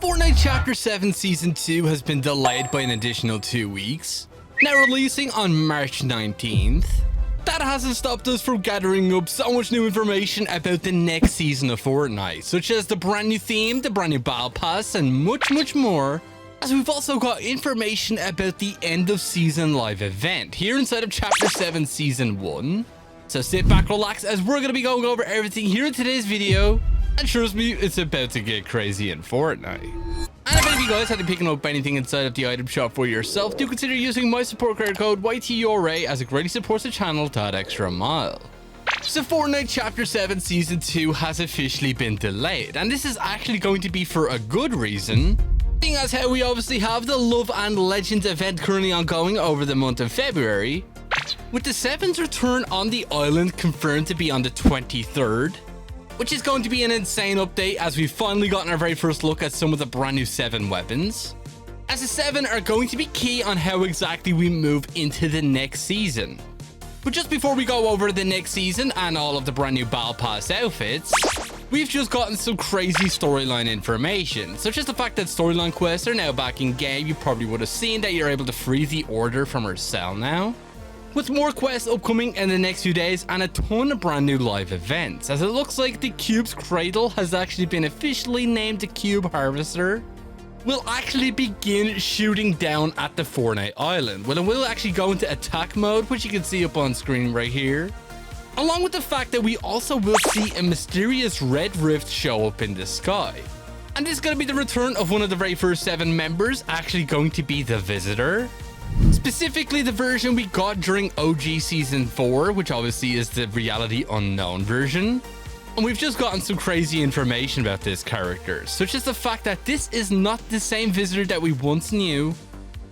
Fortnite Chapter 7 Season 2 has been delayed by an additional 2 weeks, now releasing on March 19th. That hasn't stopped us from gathering up so much new information about the next season of Fortnite, such as the brand new theme, the brand new battle pass, and much more, as we've also got information about the end of season live event here inside of Chapter 7 Season 1. So sit back, relax, as we're going to be going over everything here in today's video. And trust me, it's about to get crazy in Fortnite. And if any of you guys had to picking up anything inside of the item shop for yourself, do consider using my support credit code YTURA, as it greatly supports the channel that extra mile. So Fortnite Chapter 7 Season 2 has officially been delayed, and this is actually going to be for a good reason, seeing as how we obviously have the Love and Legends event currently ongoing over the month of February, with the 7's return on the island confirmed to be on the 23rd, which is going to be an insane update as we've finally gotten our very first look at some of the brand new 7 weapons, as the 7 are going to be key on how exactly we move into the next season. But just before we go over the next season and all of the brand new Battle Pass outfits, we've just gotten some crazy storyline information, such as the fact that storyline quests are now back in game. You probably would have seen that you're able to free the Order from her cell now, with more quests upcoming in the next few days and a ton of brand new live events, as it looks like the Cube's Cradle has actually been officially named the Cube Harvester, will actually begin shooting down at the Fortnite Island. Well, it will actually go into attack mode, which you can see up on screen right here, along with the fact that we also will see a mysterious red rift show up in the sky. And this is going to be the return of one of the very first 7 members, actually going to be the Visitor. Specifically the version we got during OG Season 4, which obviously is the Reality Unknown version. And we've just gotten some crazy information about this character, such as the fact that this is not the same Visitor that we once knew.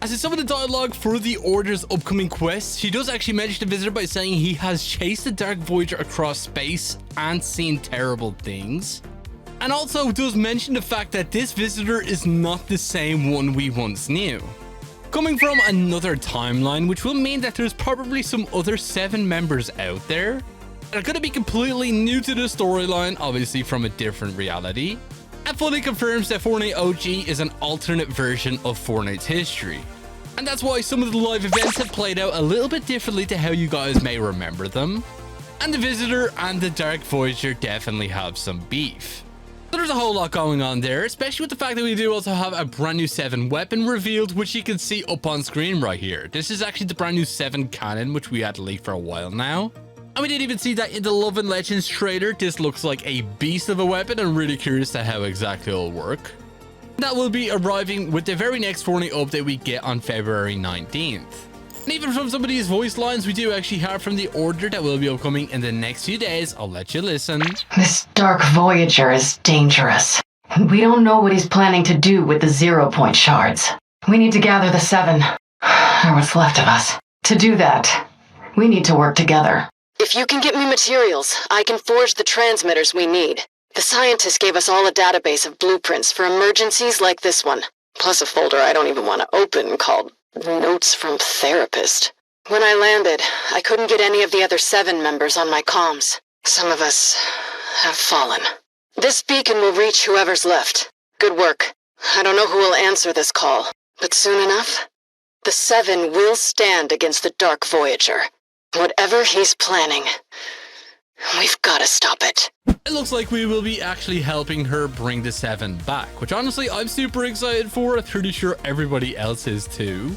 As in some of the dialogue for the Order's upcoming quests, she does actually mention the Visitor by saying he has chased the Dark Voyager across space and seen terrible things. And also does mention the fact that this Visitor is not the same one we once knew, coming from another timeline, which will mean that there's probably some other 7 members out there that are going to be completely new to the storyline, obviously from a different reality, and fully confirms that Fortnite OG is an alternate version of Fortnite's history. And that's why some of the live events have played out a little bit differently to how you guys may remember them. And the Visitor and the Dark Voyager definitely have some beef. So there's a whole lot going on there, especially with the fact that we do also have a brand new 7 weapon revealed, which you can see up on screen right here. This is actually the brand new 7 cannon, which we had leaked for a while now. And we didn't even see that in the Love and Legends trailer. This looks like a beast of a weapon. I'm really curious to how exactly it'll work. That will be arriving with the very next Fortnite update we get on February 19th. And even from some of these voice lines we do actually have from the Order that will be upcoming in the next few days, I'll let you listen. This Dark Voyager is dangerous. We don't know what he's planning to do with the 0-point shards. We need to gather the 7, or what's left of us. To do that, we need to work together. If you can get me materials, I can forge the transmitters we need. The scientists gave us all a database of blueprints for emergencies like this one, plus a folder I don't even want to open called Notes from Therapist. When I landed, I couldn't get any of the other 7 members on my comms. Some of us have fallen. This beacon will reach whoever's left. Good work. I don't know who will answer this call, but soon enough, the 7 will stand against the Dark Voyager. Whatever he's planning, we've got to stop it. It looks like we will be actually helping her bring the 7 back, which honestly I'm super excited for. I'm pretty sure everybody else is too.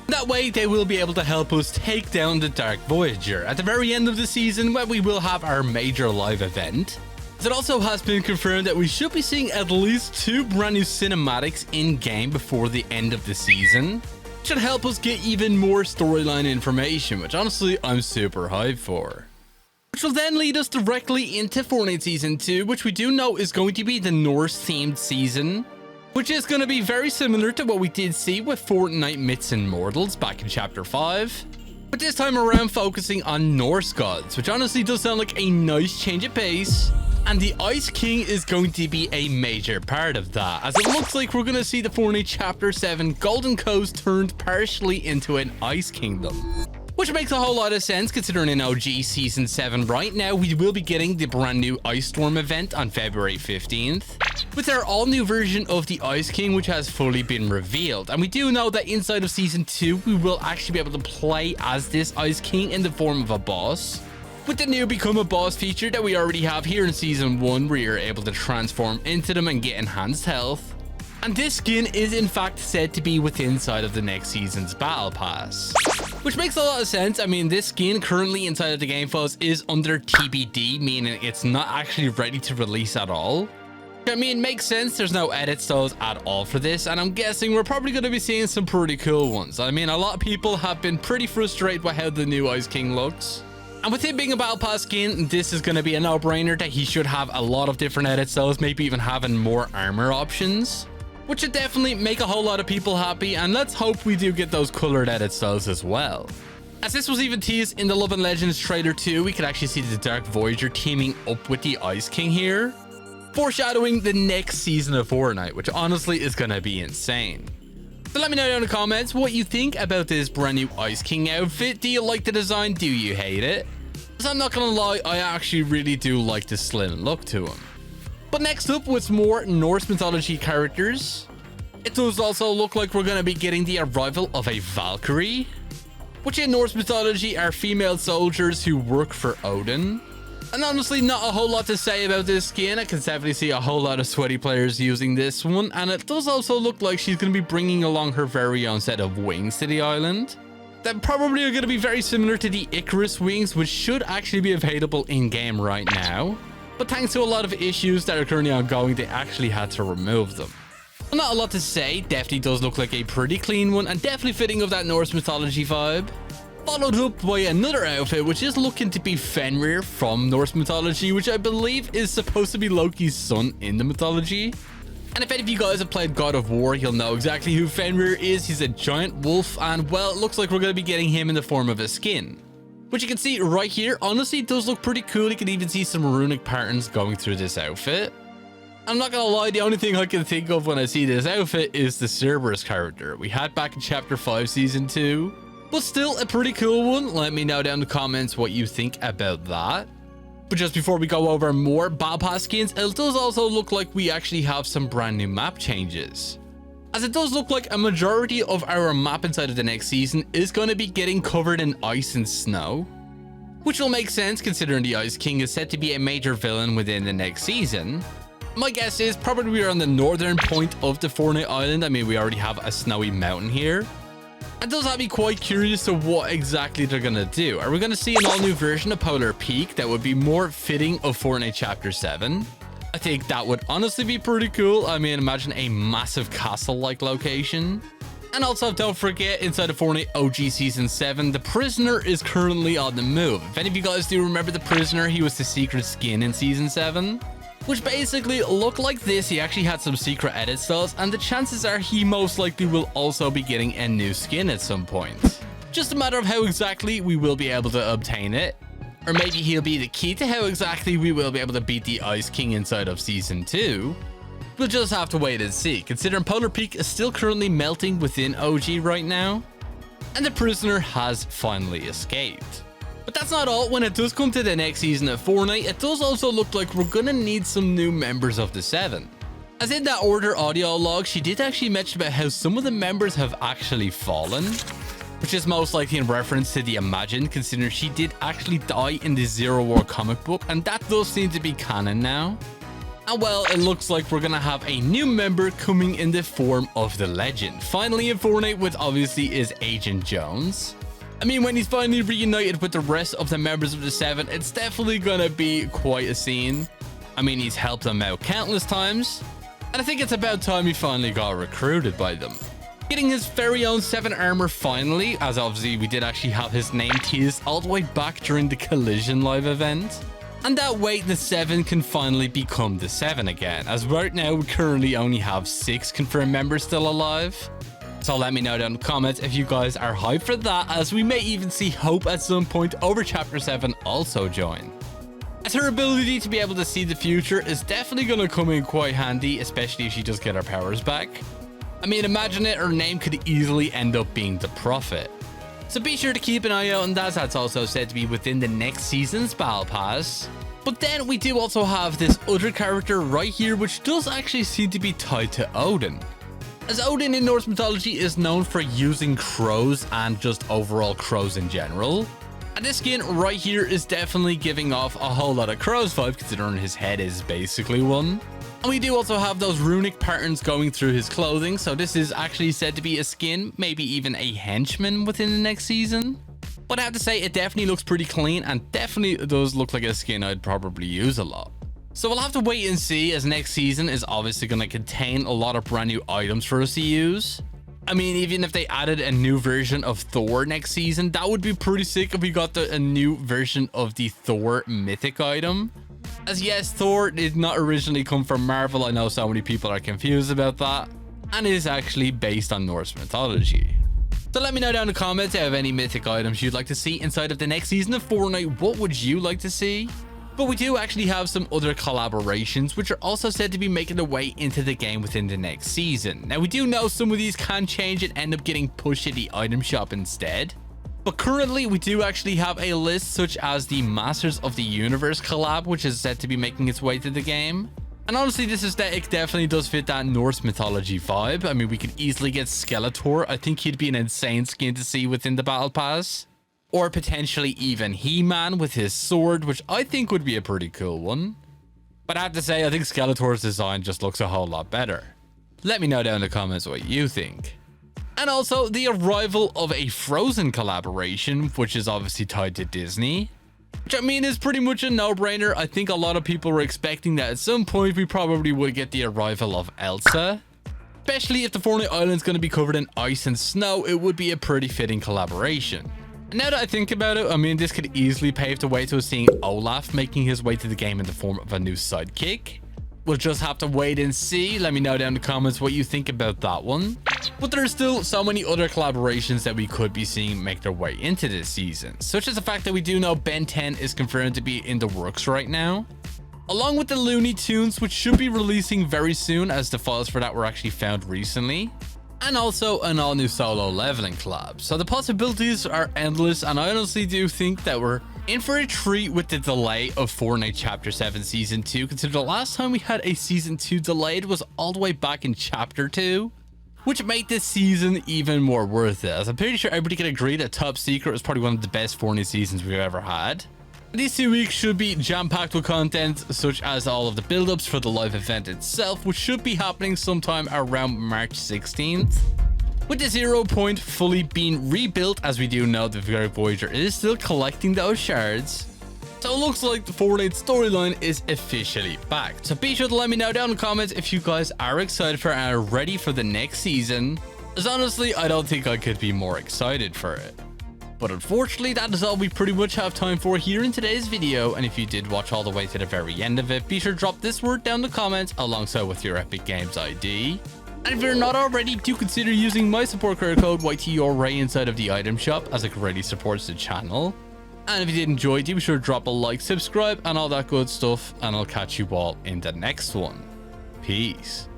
That way they will be able to help us take down the Dark Voyager at the very end of the season, when we will have our major live event. It also has been confirmed that we should be seeing at least 2 brand new cinematics in game before the end of the season. Should help us get even more storyline information, which honestly I'm super hyped for. Which will then lead us directly into Fortnite Season 2, which we do know is going to be the Norse themed season, which is going to be very similar to what we did see with Fortnite Myths and Mortals back in Chapter 5, but this time around focusing on Norse gods, which honestly does sound like a nice change of pace. And the Ice King is going to be a major part of that, as it looks like we're going to see the Fortnite Chapter 7 Golden Coast turned partially into an Ice Kingdom. Which makes a whole lot of sense considering in OG Season 7 right now we will be getting the brand new Ice Storm event on February 15th. with our all-new version of the Ice King, which has fully been revealed. And we do know that inside of Season 2, we will actually be able to play as this Ice King in the form of a boss, with the new Become a Boss feature that we already have here in Season 1, where you're able to transform into them and get enhanced health. And this skin is in fact said to be within inside of the next season's Battle Pass, which makes a lot of sense. I mean, this skin currently inside of the game files is under TBD, meaning it's not actually ready to release at all. I mean, it makes sense. There's no edit styles at all for this, and I'm guessing we're probably going to be seeing some pretty cool ones. I mean, a lot of people have been pretty frustrated by how the new Ice King looks. And with him being a Battle Pass skin, this is going to be a no-brainer that he should have a lot of different edit styles, maybe even having more armor options, which should definitely make a whole lot of people happy. And let's hope we do get those colored edit styles as well. As this was even teased in the Love and Legends trailer too, we could actually see the Dark Voyager teaming up with the Ice King here, foreshadowing the next season of Fortnite, which honestly is going to be insane. So let me know down in the comments what you think about this brand new Ice King outfit. Do you like the design? Do you hate it? Because I'm not going to lie, I actually really do like the slim look to him. But next up, with more Norse mythology characters, it does also look like we're going to be getting the arrival of a Valkyrie, which in Norse mythology are female soldiers who work for Odin. And honestly, not a whole lot to say about this skin. I can definitely see a whole lot of sweaty players using this one, and it does also look like she's going to be bringing along her very own set of wings to the island that probably are going to be very similar to the Icarus wings, which should actually be available in game right now. But thanks to a lot of issues that are currently ongoing, they actually had to remove them. Well, not a lot to say. Definitely does look like a pretty clean one, and definitely fitting of that Norse mythology vibe. Followed up by another outfit, which is looking to be Fenrir from Norse mythology, which I believe is supposed to be Loki's son in the mythology. And if any of you guys have played God of War, you'll know exactly who Fenrir is. He's a giant wolf, and well, it looks like we're going to be getting him in the form of a skin, which you can see right here. Honestly, it does look pretty cool. You can even see some runic patterns going through this outfit. I'm not gonna lie, the only thing I can think of when I see this outfit is the Cerberus character we had back in Chapter 5 Season 2. But still a pretty cool one. Let me know down in the comments what you think about that. But just before we go over more Battle Pass skins, it does also look like we actually have some brand new map changes, as it does look like a majority of our map inside of the next season is going to be getting covered in ice and snow, which will make sense considering the Ice King is set to be a major villain within the next season. My guess is probably we are on the northern point of the Fortnite island. I mean, we already have a snowy mountain here. It does have me quite curious to what exactly they're going to do. Are we going to see an all-new version of Polar Peak that would be more fitting of Fortnite Chapter 7? I think that would honestly be pretty cool. I mean, imagine a massive castle-like location. And also, don't forget, inside of Fortnite OG Season 7, the Prisoner is currently on the move. If any of you guys do remember the Prisoner, he was the secret skin in Season 7, which basically looked like this. He actually had some secret edit styles, and the chances are he most likely will also be getting a new skin at some point. Just a matter of how exactly we will be able to obtain it. Or maybe he'll be the key to how exactly we will be able to beat the Ice King inside of Season 2. We'll just have to wait and see, considering Polar Peak is still currently melting within OG right now, and the Prisoner has finally escaped. But that's not all. When it does come to the next season of Fortnite, it does also look like we're gonna need some new members of the Seven. As in that Order audio log, she did actually mention about how some of the members have actually fallen, which is most likely in reference to the Imagined, considering she did actually die in the Zero War comic book, and that does seem to be canon now. And well, it looks like we're gonna have a new member coming in the form of the Legend. Finally in Fortnite, with obviously is Agent Jones. I mean, when he's finally reunited with the rest of the members of the Seven, it's definitely gonna be quite a scene. I mean, he's helped them out countless times, and I think it's about time he finally got recruited by them. Getting his very own 7 armor finally, as obviously we did actually have his name teased all the way back during the Collision live event. And that way the 7 can finally become the 7 again, as right now we currently only have 6 confirmed members still alive. So let me know down in the comments if you guys are hyped for that, as we may even see Hope at some point over Chapter 7 also join. As her ability to be able to see the future is definitely going to come in quite handy, especially if she does get her powers back. I mean, imagine it, her name could easily end up being the Prophet. So be sure to keep an eye out on that. That's also said to be within the next season's Battle Pass. But then we do also have this other character right here, which does actually seem to be tied to Odin. As Odin in Norse mythology is known for using crows and just overall crows in general. And this skin right here is definitely giving off a whole lot of crows vibe, considering his head is basically one. And we do also have those runic patterns going through his clothing, so this is actually said to be a skin, maybe even a henchman within the next season. But I have to say, it definitely looks pretty clean and definitely does look like a skin I'd probably use a lot. So we'll have to wait and see, as next season is obviously going to contain a lot of brand new items for us to use. I mean, even if they added a new version of Thor next season, that would be pretty sick if we got a new version of the Thor mythic item. As yes, Thor did not originally come from Marvel. I know so many people are confused about that. And it is actually based on Norse mythology. So let me know down in the comments if you have any mythic items you'd like to see inside of the next season of Fortnite. What would you like to see? But we do actually have some other collaborations which are also said to be making their way into the game within the next season. Now we do know some of these can change and end up getting pushed in the item shop instead. But currently we do actually have a list such as the Masters of the Universe collab, which is said to be making its way to the game. And honestly, this aesthetic definitely does fit that Norse mythology vibe. I mean, we could easily get Skeletor. I think he'd be an insane skin to see within the Battle Pass. Or potentially even He-Man with his sword, which I think would be a pretty cool one. But I have to say, I think Skeletor's design just looks a whole lot better. Let me know down in the comments what you think. And also the arrival of a Frozen collaboration, which is obviously tied to Disney. Which I mean is pretty much a no-brainer. I think a lot of people were expecting that at some point we probably would get the arrival of Elsa. Especially if the Fortnite Island is going to be covered in ice and snow, it would be a pretty fitting collaboration. And now that I think about it, I mean, this could easily pave the way to us seeing Olaf making his way to the game in the form of a new sidekick. We'll just have to wait and see. Let me know down in the comments what you think about that one. But there are still so many other collaborations that we could be seeing make their way into this season, such as the fact that we do know Ben 10 is confirmed to be in the works right now, along with the Looney Tunes, which should be releasing very soon, as the files for that were actually found recently, and also an all new solo leveling collab. So the possibilities are endless, and I honestly do think that we're in for a treat with the delay of Fortnite Chapter 7 Season 2, consider the last time we had a Season 2 delayed was all the way back in Chapter 2, which made this season even more worth it, as I'm pretty sure everybody can agree that Top Secret was probably one of the best Fortnite seasons we've ever had. These 2 weeks should be jam-packed with content, such as all of the build-ups for the live event itself, which should be happening sometime around March 16th. With the 0 point fully being rebuilt, as we do know the Voyager is still collecting those shards. So it looks like the Fortnite storyline is officially back. So be sure to let me know down in the comments if you guys are excited for it and are ready for the next season, as honestly, I don't think I could be more excited for it. But unfortunately, that is all we pretty much have time for here in today's video, and if you did watch all the way to the very end of it, be sure to drop this word down in the comments alongside with your Epic Games ID. And if you're not already, do consider using my support code YTRAY inside of the item shop, as it greatly supports the channel. And if you did enjoy, do be sure to drop a like, subscribe, and all that good stuff, and I'll catch you all in the next one. Peace.